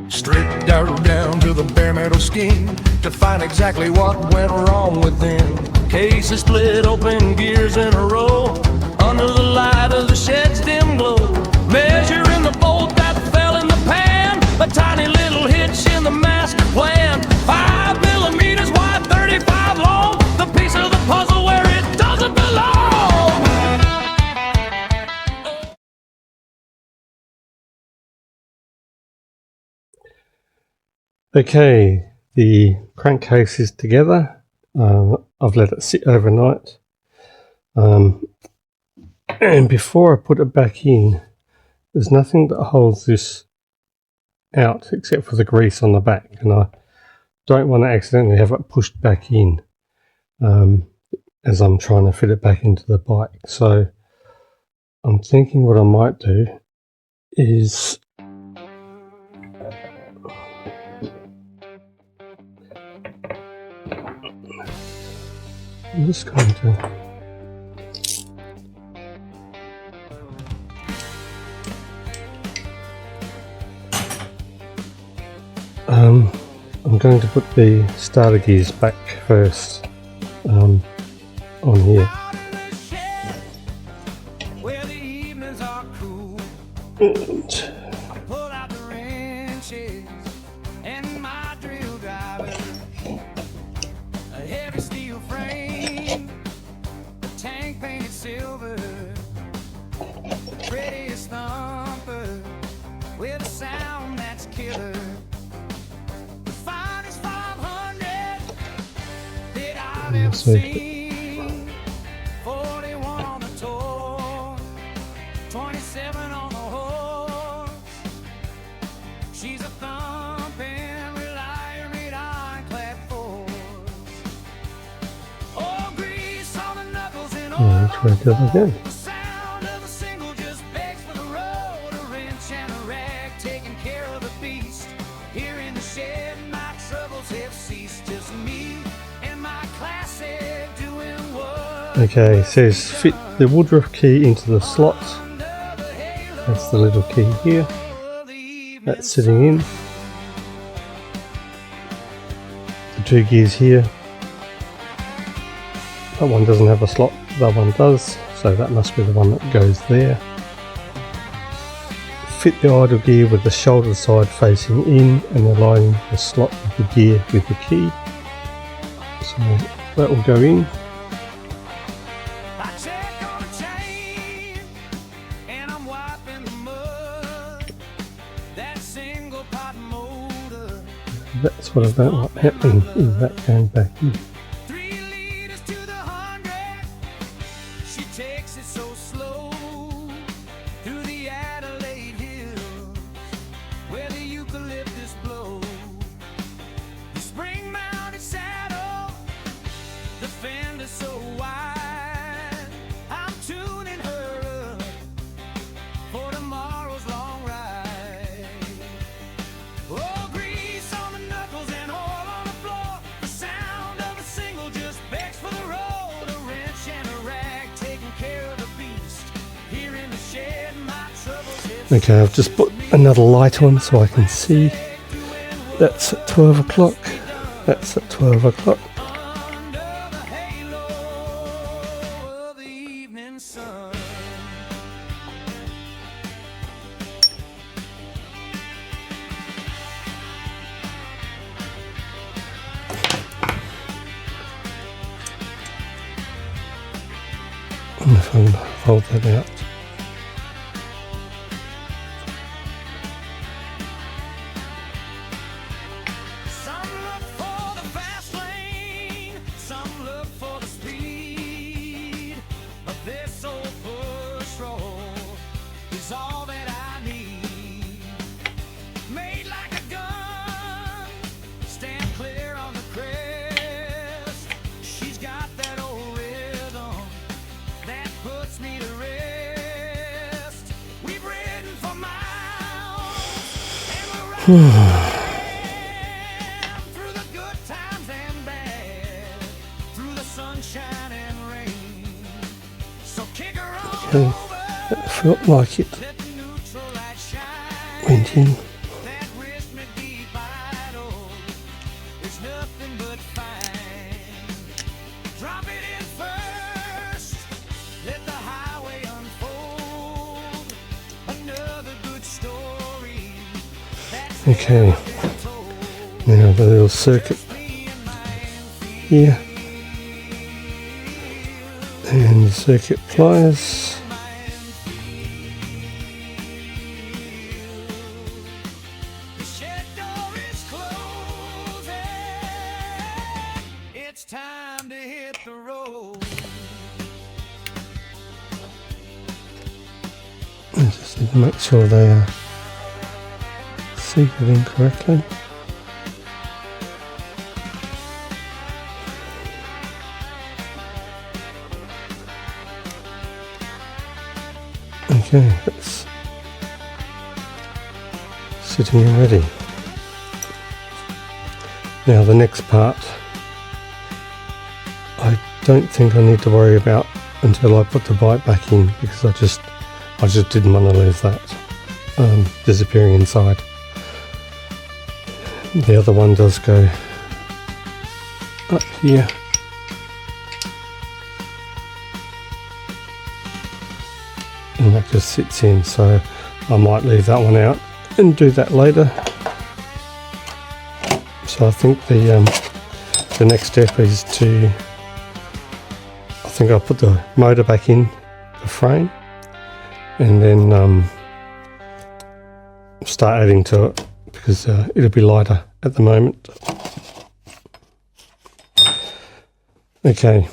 Stripped down to the bare metal skin to find exactly what went wrong within. Cases split open, gears in a row, under the light of the shed's dim glow. Measuring the bolt that fell in the pan, a tiny little hitch in the master plan. 5 millimeters wide, 35 long, the piece of the puzzle where it doesn't belong. Okay, the crankcase is together. I've let it sit overnight. And before I put it back in, there's nothing that holds this out except for the grease on the back, and I don't want to accidentally have it pushed back in as I'm trying to fit it back into the bike. So I'm thinking what I might do is I'm just going to I'm going to put the starter gears back first on here. And so 41 on the tour, 27 on the horse. She's a thumping, reliant ironclad force. Oh, grease on the knuckles and oil try to do it again. The sound of a single just begs for the road. A wrench and a rag taking care of the beast. Here in the shed, my troubles have ceased. Just me and my classic doing what. Okay, it says fit the Woodruff key into the slot. That's the little key here. That's sitting in. The 2 gears here. That one doesn't have a slot, that one does, so that must be the one that goes there. Fit the idle gear with the shoulder side facing in and aligning the slot of the gear with the key. So that will go in. That's what I don't want happening, is that going back in. 3 liters to the 100. She takes it so slow through the Adelaide Hills where the eucalyptus blows. The spring-mounted saddle, the fender so wide. I'm tuning her up for tomorrow's long ride. Oh, grease on the knuckles and oil on the floor. The sound of a single just begs for the road. A wrench and a rag taking care of the beast. Here in the shed, my troubles have. Okay, I've just put another light on so I can see. That's at 12 o'clock. That's at 12 o'clock. Under the halo of the evening sun. And if I can hold that out. Some look for the fast lane, some look for the speed. But this old push roll is all that I need. Made like a gun, stand clear on the crest. She's got that old rhythm that puts me to rest. We've ridden for miles and we're riding through the good times and bad, through the sunshine and rain. So kick her on Okay, over, that felt like it let the neutral light shine. went in. That wrist McGee Okay, now the little circuit here, and the circuit pliers. The shed door is closing. It's time to hit the road. I just need to make sure they are seated in correctly. Okay, that's sitting and ready. Now the next part, I don't think I need to worry about until I put the bike back in, because I just didn't want to leave that disappearing inside. The other one does go up here. And that just sits in, so I might leave that one out and do that later. So I think the next step is to, I think I'll put the motor back in the frame, and then start adding to it, because it'll be lighter at the moment. Okay,